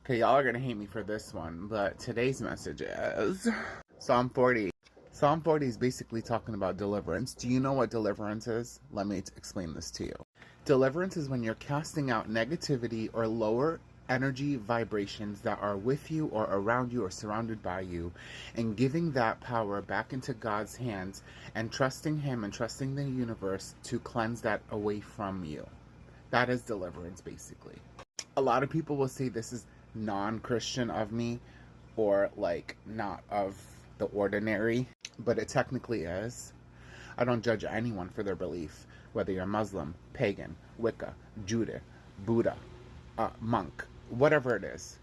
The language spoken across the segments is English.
Okay, y'all are going to hate me for this one, but today's message is Psalm 40. Psalm 40 is basically talking about deliverance. Do you know what deliverance is? Let me explain this to you. Deliverance is when you're casting out negativity or lower energy vibrations that are with you or around you or surrounded by you, and giving that power back into God's hands and trusting Him and trusting the universe to cleanse that away from you. That is deliverance, basically. A lot of people will say this is non-Christian of me, or like not of the ordinary, but it technically is. I don't judge anyone for their belief, whether you're Muslim, pagan, Wicca, Judah, Buddha, monk, whatever it is.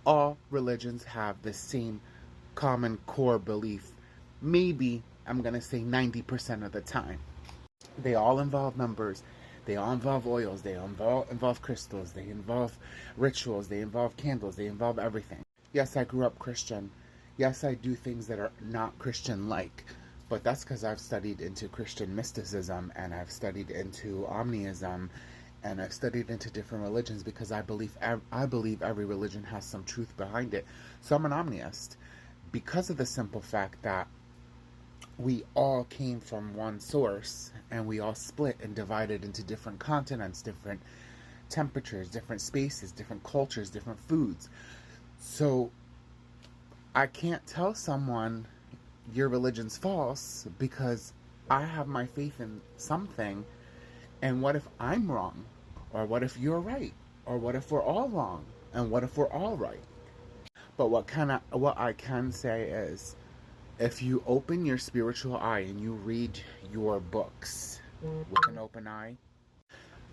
All religions have the same common core belief. Maybe, I'm going to say 90% of the time. They all involve numbers. They all involve oils. They involve crystals. They involve rituals. They involve candles. They involve everything. Yes, I grew up Christian. Yes, I do things that are not Christian-like. But that's because I've studied into Christian mysticism, and I've studied into omnism, and I've studied into different religions because I believe every religion has some truth behind it. So I'm an omniist because of the simple fact that we all came from one source, and we all split and divided into different continents, different temperatures, different spaces, different cultures, different foods. So I can't tell someone your religion's false because I have my faith in something, and what if I'm wrong? Or what if you're right? Or what if we're all wrong? And what if we're all right? But what I can say is, if you open your spiritual eye and you read your books with an open eye,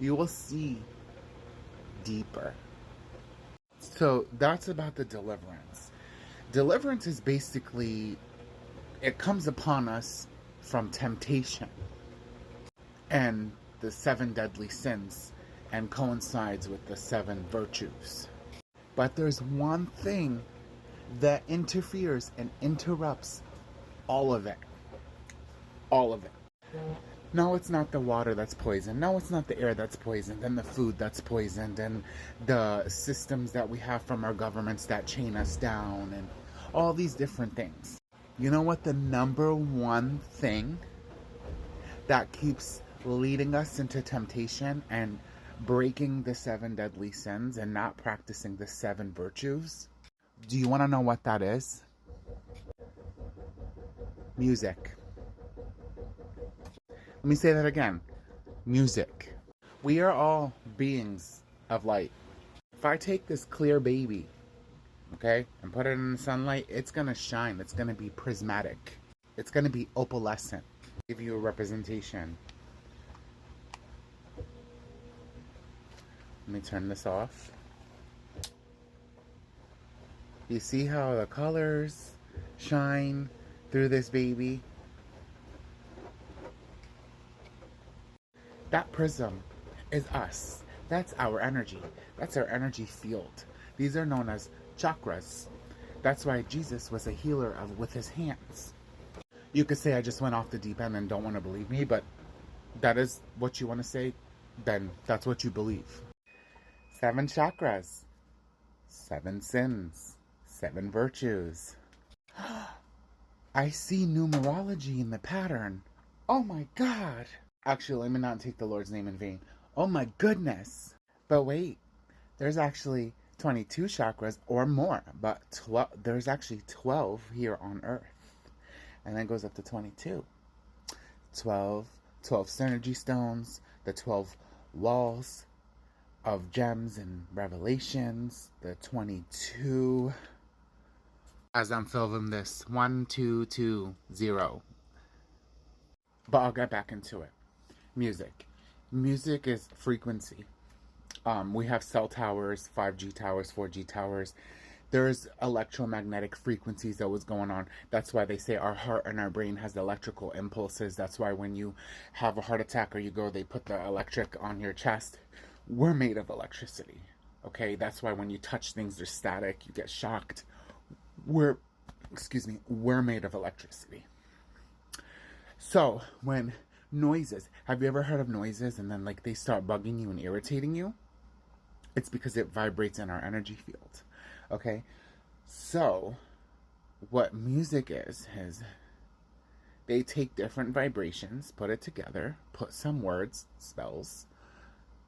you will see deeper. So that's about the deliverance. Deliverance is basically, it comes upon us from temptation and the 7 deadly sins, and coincides with the 7 virtues. But there's one thing that interferes and interrupts all of it. All of it. No, it's not the water that's poisoned. No, it's not the air that's poisoned, and the food that's poisoned, and the systems that we have from our governments that chain us down, and all these different things. You know what the number one thing that keeps leading us into temptation and breaking the 7 deadly sins and not practicing the 7 virtues? Do you want to know what that is? Music. Let me say that again. Music. We are all beings of light. If I take this clear baby, okay, and put it in the sunlight, it's going to shine. It's going to be prismatic. It's going to be opalescent. Give you a representation. Let me turn this off. You see how the colors shine through this baby? That prism is us. That's our energy. That's our energy field. These are known as chakras. That's why Jesus was a healer with his hands. You could say I just went off the deep end and don't want to believe me, but that is what you want to say, then that's what you believe. 7 chakras, 7 sins, 7 virtues. I see numerology in the pattern. Oh my God. Actually, let me not take the Lord's name in vain. Oh my goodness. But wait, there's actually 22 chakras or more, but there's actually 12 here on Earth. And then it goes up to 22. 12 synergy stones, the 12 walls of gems and revelations, the 22. As I'm filming this, 1220. But I'll get back into it. Music. Music is frequency. We have cell towers, 5G towers, 4G towers. There's electromagnetic frequencies that was going on. That's why they say our heart and our brain has electrical impulses. That's why when you have a heart attack or they put the electric on your chest. We're made of electricity. Okay? That's why when you touch things, there's static. You get shocked. We're made of electricity. So, when noises, have you ever heard of noises and then they start bugging you and irritating you? It's because it vibrates in our energy field. Okay? So, what music is they take different vibrations, put it together, put some words, spells,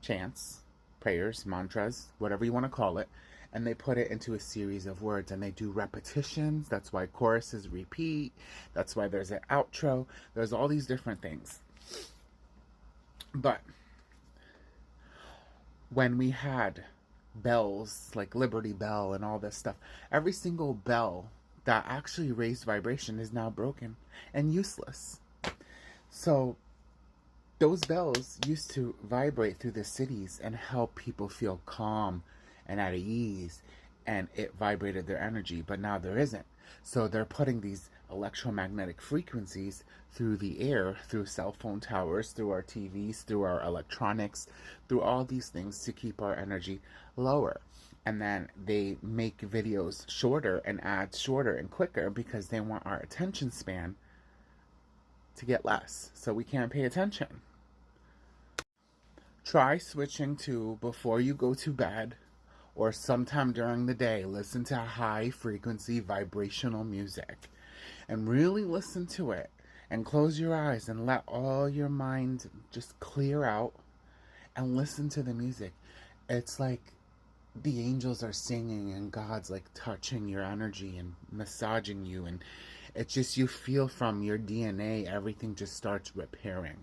chants, prayers, mantras, whatever you want to call it, and they put it into a series of words and they do repetitions. That's why choruses repeat. That's why there's an outro. There's all these different things. But when we had bells like Liberty Bell and all this stuff, every single bell that actually raised vibration is now broken and useless. So those bells used to vibrate through the cities and help people feel calm and at ease, and it vibrated their energy, but now there isn't. So they're putting these electromagnetic frequencies through the air, through cell phone towers, through our TVs, through our electronics, through all these things to keep our energy lower. And then they make videos shorter and ads shorter and quicker because they want our attention span to get less, so we can't pay attention. Try switching to, before you go to bed or sometime during the day, listen to high frequency vibrational music and really listen to it, and close your eyes and let all your mind just clear out and listen to the music. It's like the angels are singing and God's like touching your energy and massaging you, and it's just, you feel from your DNA everything just starts repairing.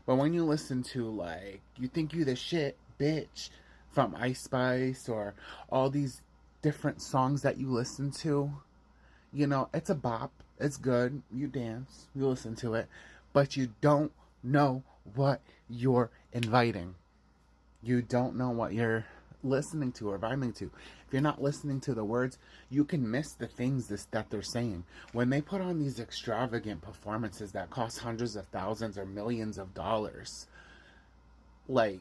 But when you listen to, like, You Think You the Shit, Bitch, from Ice Spice, or all these different songs that you listen to, you know, it's a bop. It's good. You dance. You listen to it. But you don't know what you're inviting. You don't know what you're listening to or vibing to. If you're not listening to the words, you can miss the things that they're saying. When they put on these extravagant performances that cost hundreds of thousands or millions of dollars, like,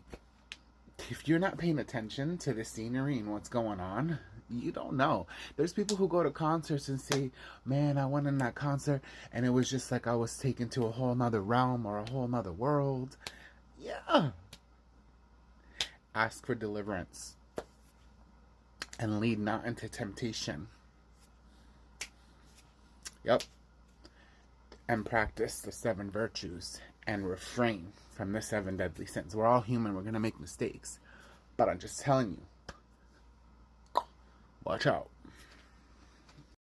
if you're not paying attention to the scenery and what's going on, you don't know. There's people who go to concerts and say, man, I went in that concert and it was just like I was taken to a whole nother realm or a whole nother world. Yeah. Ask for deliverance and lead not into temptation. Yep. And practice the 7 virtues and refrain from the 7 deadly sins. We're all human. We're going to make mistakes. But I'm just telling you, watch out.